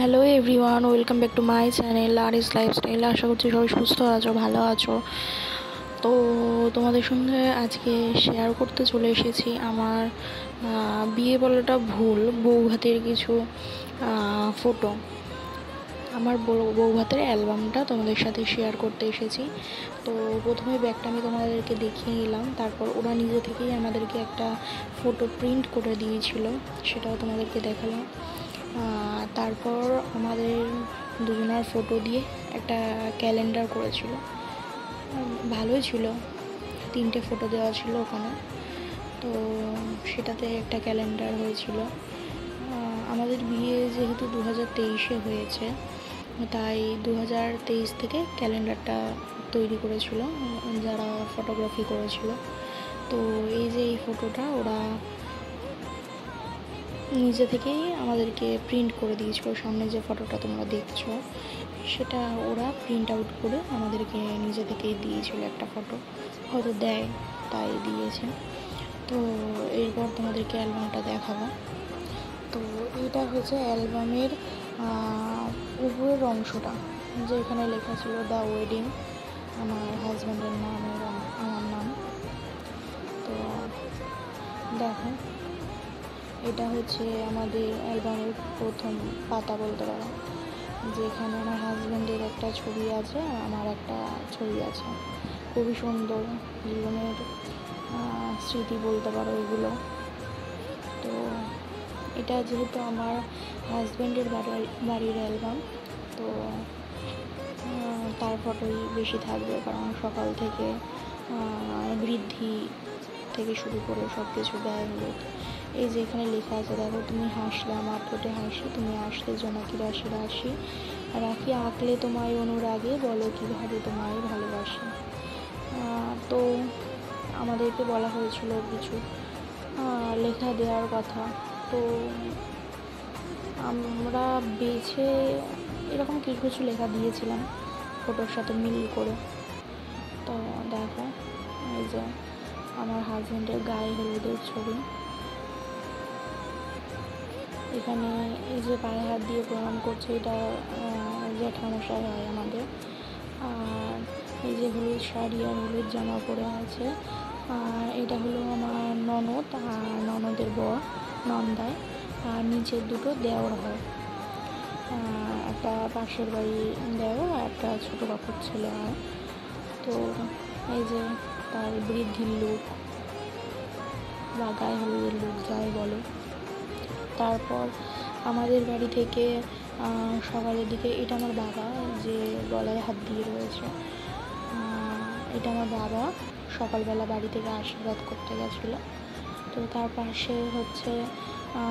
Hello everyone, welcome back to my channel আর ইস lifestyle. আশা করছি সবাই সুস্থ আছো, ভালো আছো। তো তোমাদের সঙ্গে আজকে শেয়ার করতে চলে এসেছি আমার বিয়ে বলাটা ভুল, বউ ভাতের কিছু ফটো, আমার বউ ভাতের অ্যালবামটা তোমাদের সাথে শেয়ার করতে এসেছি। তো প্রথমে ব্যাগটা আমি তোমাদেরকে দেখিয়ে নিলাম, তারপর ওরা নিজে থেকেই আমাদেরকে একটা ফটো প্রিন্ট করে দিয়েছিল, সেটাও তোমাদেরকে দেখালাম। তারপর আমাদের দুজনের ফটো দিয়ে একটা ক্যালেন্ডার করেছিল, ভালোই ছিল, 3টে ফটো দেওয়া ছিল ওখানে। তো সেটাতে একটা ক্যালেন্ডার হয়েছিল। আমাদের বিয়ে যেহেতু 2023-এ হয়েছে, তাই 2023 থেকে ক্যালেন্ডারটা তৈরি করেছিল যারা ফটোগ্রাফি করেছিল। তো এই যে এই ফটোটা ওরা নিজে থেকেই আমাদেরকে প্রিন্ট করে দিয়েছিল। সামনে যে ফটোটা তোমরা দেখছো সেটা ওরা প্রিন্ট আউট করে আমাদেরকে নিজে থেকেই দিয়েছিল, একটা ফটো হয়তো দেয় তাই দিয়েছে। তো এরপর তোমাদেরকে অ্যালবামটা দেখাবো। তো এটা হচ্ছে অ্যালবামের উপরের অংশটা, যেখানে লেখা ছিল দ্য ওয়েডিং, আমার হাজব্যান্ডের নাম এবং আমার নাম। তো দেখো, এটা হচ্ছে আমাদের অ্যালবামের প্রথম পাতা বলতে পারো, যেখানে আমার হাজব্যান্ডের একটা ছবি আছে আর আমার একটা ছবি আছে। খুবই সুন্দর, জীবনের স্মৃতি বলতে পারো এগুলো। তো এটা যেহেতু আমার হাজব্যান্ডের বাড়ির অ্যালবাম, তো তার ফটোই বেশি থাকবে, কারণ সকাল থেকে বৃদ্ধি থেকে শুরু করে সব কিছু দেয় হলো। এই যে এখানে লেখা আছে, দেখো, তুমি হাসলে আমার ঠোঁটে হাসি, তুমি আসলে জোনাকি রাশি রাশি, রাখি আঁকলে তোমায় অনুরাগে, বলো কীভাবে তোমায় ভালোবাসি। তো আমাদেরকে বলা হয়েছিল কিছু লেখা দেওয়ার কথা, তো আমরা বেছে এরকম কিছু কিছু লেখা দিয়েছিলাম ফটোর সাথে মিল করে। তো দেখো, এই যে আমার হাজব্যান্ডের গায়ে হলুদের ছবি, এখানে এই যে পায়ে হাত দিয়ে প্রণাম করছে, এটা জ্যাঠামশাই হয় আমাদের। আর এই যে হলুদ শাড়ি আর হলুদ জামা পরে আছে, আর এটা হলো আমার ননদ আর ননদের বর, নন্দায়। আর নিচের দুটো দেওর হয়, একটা পাশের বাড়ি দেওর আর একটা ছোটো কাকুর ছেলে হয়। তো এই যে তার বৃদ্ধির লুক বা গায়ে হলুদের লুক যাই বলো। তারপর আমাদের বাড়ি থেকে সকালের দিকে, এটা আমার বাবা যে গলায় হাত দিয়ে রয়েছে, এটা আমার বাবা সকালবেলা বাড়ি থেকে আশীর্বাদ করতে গেছিলো। তো তার পাশে হচ্ছে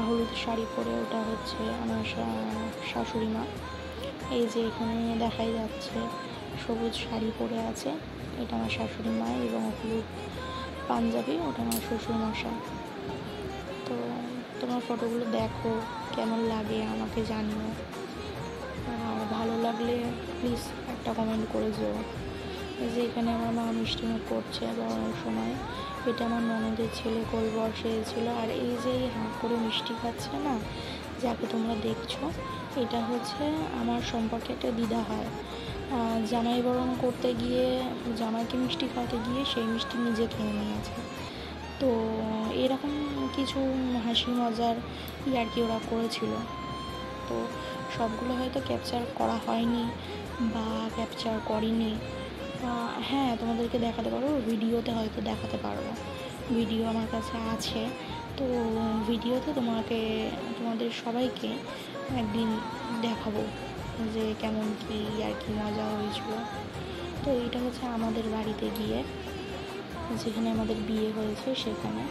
হলুদ শাড়ি পরে, ওটা হচ্ছে আমার শাশুড়ি মা। এই যে এখানে দেখাই যাচ্ছে সবুজ শাড়ি পরে আছে, এটা আমার শাশুড়ি মা, এবং হলুদ পাঞ্জাবি, ওটা আমার শ্বশুরমশাই। তো তোমার ফটোগুলো দেখো, কেমন লাগে আমাকে জানিও, আর ভালো লাগলে প্লিজ একটা কমেন্ট করে যেও। এই যে এখানে আমার মা মিষ্টিমুখ করছে বড়ানোর সময়, এটা আমার ননদের ছেলে কোলবর সেরেছিল। আর এই যে হাঁ করে মিষ্টি খাচ্ছে না, যাকে তোমরা দেখছো, এটা হচ্ছে আমার সম্পর্কে একটা দিদা হয়। জামাই বরণ করতে গিয়ে, জামাইকে মিষ্টি খাওয়াতে গিয়ে সেই মিষ্টি নিজে খেয়ে নিয়েছে। তো এরকম কিছু হাসি মজার আর কি ওরা করেছিল। তো সবগুলো হয়তো ক্যাপচার করা হয়নি বা ক্যাপচার করিনি। হ্যাঁ, তোমাদেরকে দেখাতে পারবো, ভিডিওতে হয়তো দেখাতে পারবো, ভিডিও আমার কাছে আছে। তো ভিডিওতে তোমাদের সবাইকে একদিন দেখাবো যে কেমন কি আর কি মজা হয়েছিল। তো এটা হচ্ছে আমাদের বাড়িতে গিয়ে, যেখানে আমাদের বিয়ে হয়েছে সেখানে।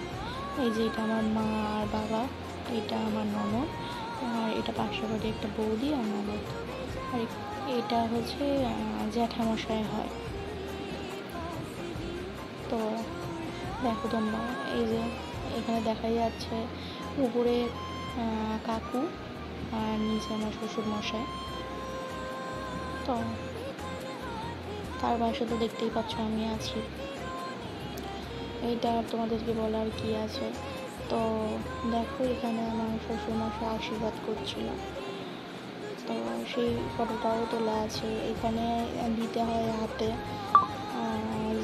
এই যে এটা আমার মা আর বাবা, এটা আমার ননদ, আর এটা পাশের বাড়ি একটা বৌদি আর ননদ, আর এটা হচ্ছে জ্যাঠামশাই হয়। তো দেখো তোমরা, এই যে এখানে দেখা যাচ্ছে উপরে কাকু আর নিচে আমার শ্বশুরমশাই। তো তার পাশে তো দেখতেই পাচ্ছ আমি আছি। এইটা তোমাদেরকে বলার কি আছে। তো দেখো, এখানে আমার শ্বশুরমশাই আশীর্বাদ করছিল। তো সেই ফটোটাও তোলা আছে। এখানে দিতে হয় হাতে,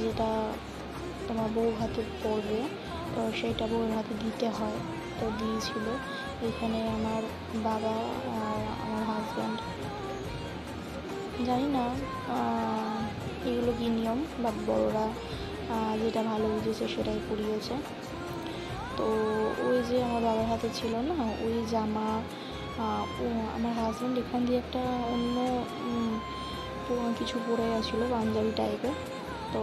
যেটা তোমার বউ হাতে পড়বে, তো সেইটা বউয়ের হাতে দিতে হয়, তো দিয়েছিল। এখানে আমার বাবা আর আমার হাজব্যান্ড, জানি না এগুলো কী নিয়ম, বাট বড়োরা যেটা ভালো বুঝেছে সেটাই পরিয়েছে। তো ওই যে আমার বাবার হাতে ছিল না ওই জামা, আমার হাজব্যান্ড এখান দিয়ে একটা অন্য কিছু পরে গেছিলো পাঞ্জাবি টাইপের, তো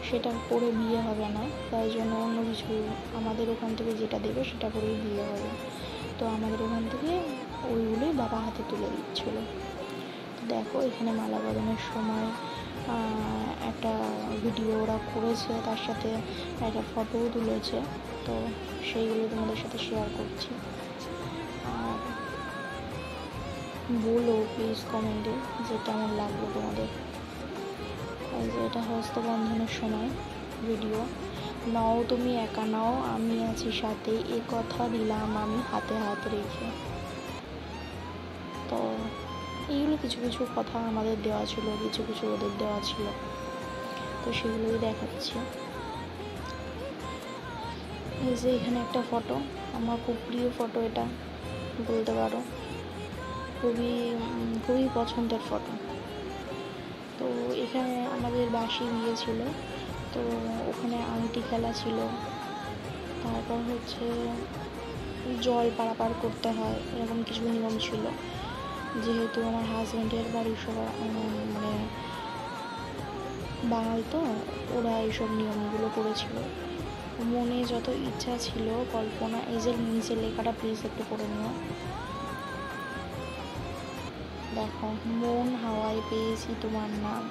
সেটা পরে বিয়ে হবে না, তাই জন্য অন্য কিছু আমাদের ওখান থেকে যেটা দেবে সেটা পরেই বিয়ে হবে। তো আমাদের ওখান থেকে ওইগুলোই বাবা হাতে তুলে দিচ্ছিলো। দেখো এখানে মালা বদলের সময় একটা ভিডিও ওরা করেছে, তার সাথে একটা ফটোও তুলেছে, তো সেইগুলো তোমাদের সাথে শেয়ার করছি। আর বলো প্লিজ কমেন্টে যে কেমন লাগলো তোমাদের। এই যে এটা হস্তবন্ধনের সময় ভিডিও। নাও তুমি একা নাও, আমি আছি সাথে, এ কথা দিলাম আমি হাতে হাত রেখে। তো এইগুলো কিছু কিছু কথা আমাদের দেওয়া ছিল, কিছু কিছু ওদের দেওয়া ছিল, তো সেগুলোই দেখাচ্ছি। এই যে এখানে একটা ফটো, আমার খুব প্রিয় ফটো, এটা বলতে পারো খুবই খুবই পছন্দের ফটো। তো এখানে আমাদের বাসি বিয়ে ছিল, তো ওখানে আংটি খেলা ছিল, তারপর হচ্ছে জল পারাপার করতে হয়, এরকম কিছু নিয়ম ছিল। যেহেতু আমার হাজব্যান্ডের বাড়ির সবাই মানে বাঙাল, তো ওরা এইসব নিয়মগুলো করেছিল। মনে যত ইচ্ছা ছিল কল্পনা, এই যে নিচে লেখাটা প্লিজ একটু পড়ে নিও। দেখো, মন হাওয়ায় পেয়েছি তোমার নাম।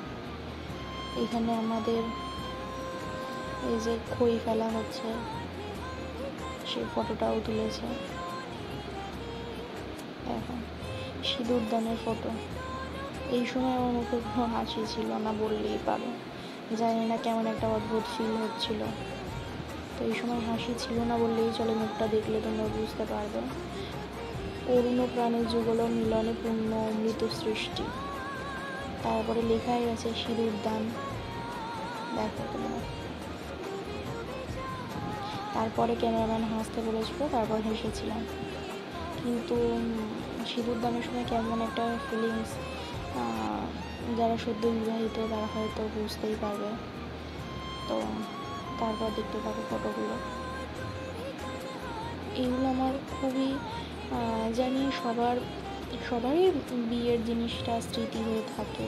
এখানে আমাদের এই যে খই ফেলা হচ্ছে, সেই ফটোটাও তুলেছে। দেখো সিঁদুর দানের ফটো। এই সময় আমার মুখে কোনো হাসি ছিল না বললেই পারো, জানি না কেমন একটা অদ্ভুত ফিল হচ্ছিল। তো এই সময় হাসি ছিল না বললেই চলে, মুখটা দেখলে তোমরা বুঝতে পারবে। অরুণ প্রাণের যুগল মিলনে পূর্ণ অমৃত সৃষ্টি। তারপরে লেখাই আছে সিঁদুর দান। দেখো তোমরা, তারপরে ক্যামেরাম্যান হাসতে বলেছিল, তারপর হেসেছিলাম। কিন্তু সিঁদুর দানের সময় কেমন একটা ফিলিংস, যারা সদ্য বিবাহিত তারা হয়তো বুঝতেই পারবে। তো তারপর দেখতে থাকো ফটোগুলো। এইগুলো আমার খুবই, জানি সবারই বিয়ের জিনিসটা স্মৃতি হয়ে থাকে,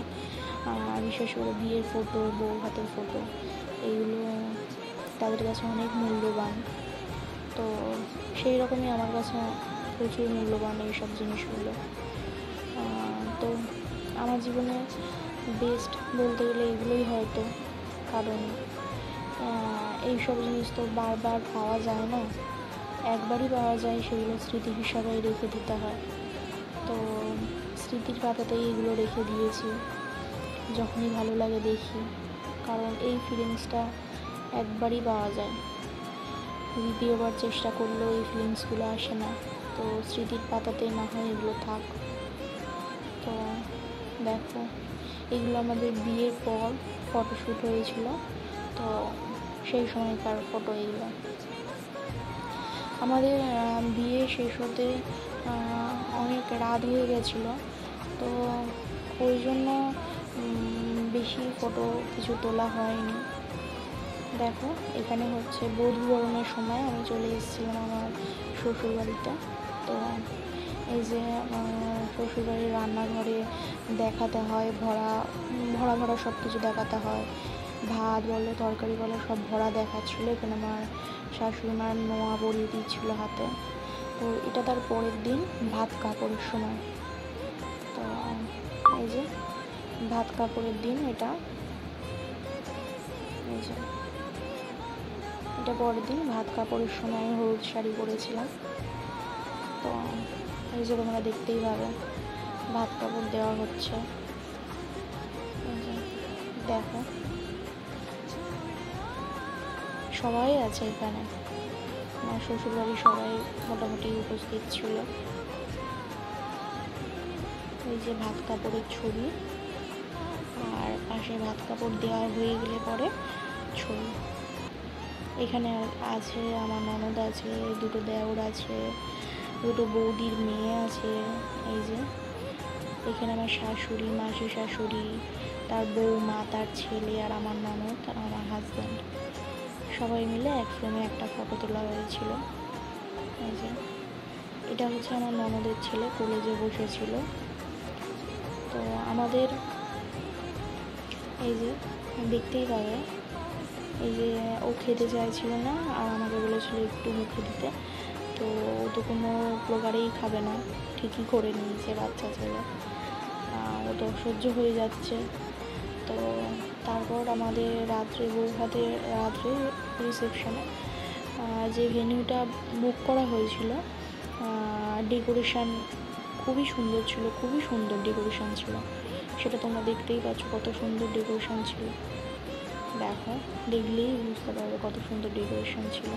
বিশেষ করে বিয়ের ফটো, বউ হাতের ফটো, এইগুলো তাদের কাছে অনেক মূল্যবান। তো সেই রকমই আমার কাছে প্রচুর মূল্যবান এইসব জিনিসগুলো। তো আমার জীবনে বেস্ট বলতে গেলে এগুলোই হয়তো, কারণ এইসব জিনিস তো বারবার পাওয়া যায় না, একবারই পাওয়া যায়, সেগুলো স্মৃতি হিসাবে রেখে দিতে হয়। তো স্মৃতির পাতাতেই এগুলো রেখে দিয়েছি, যখনই ভালো লাগে দেখি, কারণ এই ফিলিংসটা একবারই পাওয়া যায়, দ্বিতীয়বার চেষ্টা করলেও এই ফিলিংসগুলো আসে না। তো স্মৃতির পাতাতেই না হয় এগুলো থাক। তো দেখো এগুলো আমাদের বিয়ের পর ফটোশ্যুট হয়েছিল, তো সেই সময়কার ফটো এগুলো। আমাদের বিয়ে শেষ হতে অনেক রাত হয়ে গেছিলো, তো ওই জন্য বেশি ফটো কিছু তোলা হয়নি। দেখো এখানে হচ্ছে বধূবরণের সময় আমি চলে এসেছিলাম আমার শ্বশুরবাড়িতে। তো এই যে শ্বশুরবাড়ির রান্নাঘরে দেখাতে হয়, ভরা ভরা সব কিছু দেখাতে হয়, ভাত বলো তরকারি বলো সব ভরা দেখাচ্ছিলো। এখানে আমার শাশুড়ি মার নোয়া পরিয়ে দিচ্ছিল হাতে। তো এটা তার পরের দিন ভাত কাপড়ের সময়। তো এই যে ভাত কাপড়ের দিন, এটা এই যে এটা পরের দিন ভাত কাপড়ের সময় আমি হলুদ শাড়ি পরেছিলাম। তো এই যে তোমরা দেখতেই পাবে ভাত কাপড় দেওয়া হচ্ছে। দেখো সবাই আছে এখানে, আমার শ্বশুরবাড়ির সবাই মোটামুটি উপস্থিত ছিল। এই যে ভাত কাপড়ের ছবি, আর পাশে ভাত কাপড় দেওয়া হয়ে গেলে পরে ছবি। এখানে আছে আমার ননদ আছে, দুটো দেওর আছে, দুটো বৌদির মেয়ে আছে। এই যে এখানে আমার শাশুড়ি, মাসি শাশুড়ি, তার বৌমা, তার ছেলে, আর আমার ননদ আর আমার হাজব্যান্ড সবাই মিলে এক ফ্রেমে একটা ফটো তোলা হয়েছিল। এই যে এটা হচ্ছে আমার ননদের ছেলে, কলেজে বসেছিল। তো আমাদের এই যে দেখতেই পাবে, এই যে ও খেতে চাইছিল না আর আমাকে বলেছিল একটু মুখে দিতে, তো ও তো কোনো প্রকারেই খাবে না, ঠিকই করে নিয়েছে বাচ্চা ছেলে, ও তো অসহ্য হয়ে যাচ্ছে। তো তারপর আমাদের রাত্রে বৌভাতের রাত্রে রিসেপশনে যে ভেন্যুটা বুক করা হয়েছিল, ডেকোরেশন খুবই সুন্দর ছিল, খুবই সুন্দর ডেকোরেশন ছিল, সেটা তোমরা দেখতেই পাচ্ছ কত সুন্দর ডেকোরেশন ছিল। দেখো, দেখলেই বুঝতে পারবে কত সুন্দর ডেকোরেশন ছিল।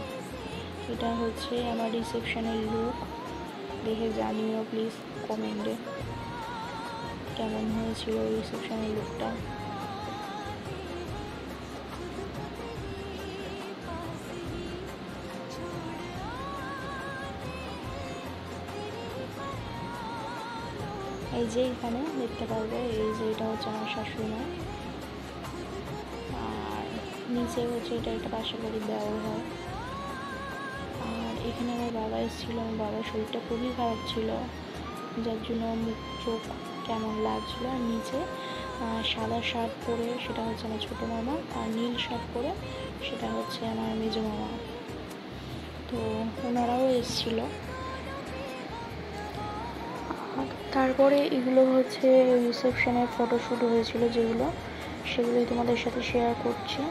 এটা হচ্ছে আমার রিসেপশনের লুক, দেখে জানিও প্লিজ কমেন্টে কেমন হয়েছিল রিসেপশনের লুকটা। এই যে এখানে দেখতে পারবে, এই যে এটা হচ্ছে আমার শাশুড়ি মা, আর নিচে হচ্ছে এটা একটা পাশের বাড়ির দেওয়া হয়। আর এখানে আমার বাবা এসেছিলো, আমার বাবার শরীরটা খুবই খারাপ ছিল, যার জন্য মুখ চোখ কেমন লাগছিলো। আর নিচে সাদা শার্ট পরে সেটা হচ্ছে আমার ছোটো মামা, আর নীল শার্ট পরে সেটা হচ্ছে আমার মেজো মামা। তো ওনারাও এসেছিলো। তারপরে এগুলো হচ্ছে রিসেপশনের ফটোশ্যুট হয়েছিল যেগুলো, সেগুলোই তোমাদের সাথে শেয়ার করছি।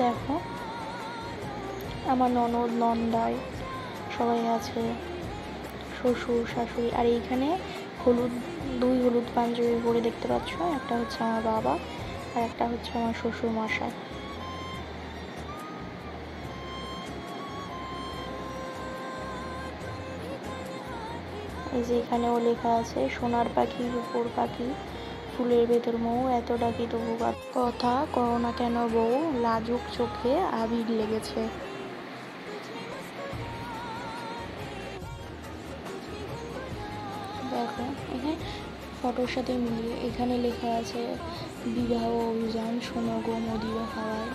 দেখো আমার ননদ নন্দাই সবাই আছে, শ্বশুর শাশুড়ি। আর এইখানে দুই হলুদ পাঞ্জাবি পরে দেখতে পাচ্ছ, একটা হচ্ছে আমার বাবা আর একটা হচ্ছে আমার শ্বশুর মশাই। এই যে এখানেও লেখা আছে, সোনার পাখি রূপোর পাখি ফুলের ভেতর মৌ, এত ডাকি তবু কথা কও না কেন বউ, লাজুক চোখে আবির লেগেছে। দেখো এখানে ফটোর সাথে মিলিয়ে এখানে লেখা আছে, বিবাহ অভিযান শোনো গো মদিরা হাওয়ায়,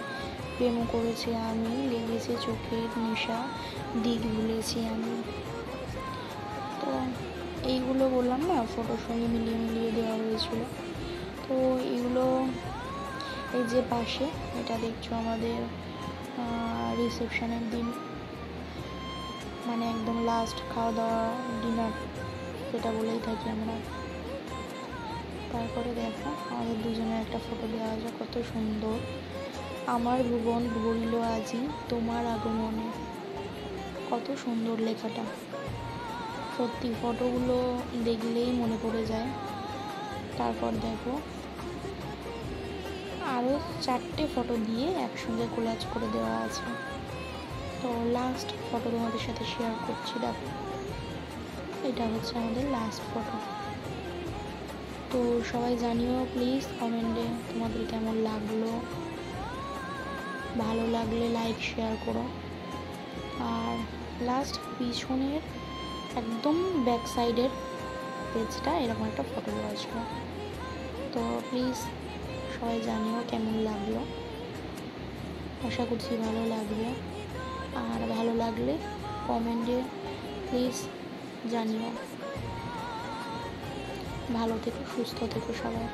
প্রেম করেছি আমি, লেগেছে চোখের নেশা, দিক ভুলেছি আমি। তো এইগুলো বললাম না, ফটোর সঙ্গে মিলিয়ে মিলিয়ে দেওয়া হয়েছিল। তো এগুলো এই যে পাশে এটা দেখছো আমাদের রিসেপশনের দিন, মানে একদম লাস্ট খাওয়া দাওয়া ডিনার যেটা বলেই থাকি আমরা। তারপরে দেখো আমাদের দুজনের একটা ফটো দেওয়া আছে, কত সুন্দর। আমার ভুবন ভরিল আজি তোমার আগমনে, কত সুন্দর লেখাটা, সত্যি ফটোগুলো দেখলেই মনে পড়ে যায়। তারপর দেখো আরও 4টে ফটো দিয়ে একসঙ্গে কোলাজ করে দেওয়া আছে। তো লাস্ট ফটো তোমাদের সাথে শেয়ার করছি। দেখো এটা হচ্ছে আমাদের লাস্ট ফটো। তো সবাই জানিও প্লিজ কমেন্টে তোমাদের কেমন লাগলো, ভালো লাগলে লাইক শেয়ার করো। আর লাস্ট পিছনের একদম ব্যাক সাইডের পেজটা এরকম একটা ফটো দেওয়া ছিল। তো প্লিজ সবাই জানিও কেমন লাগলো, আশা করছি ভালো লাগবে। আর ভালো লাগলে কমেন্টে প্লিজ জানিও। ভালো থেকো, সুস্থ থেকো সবাই।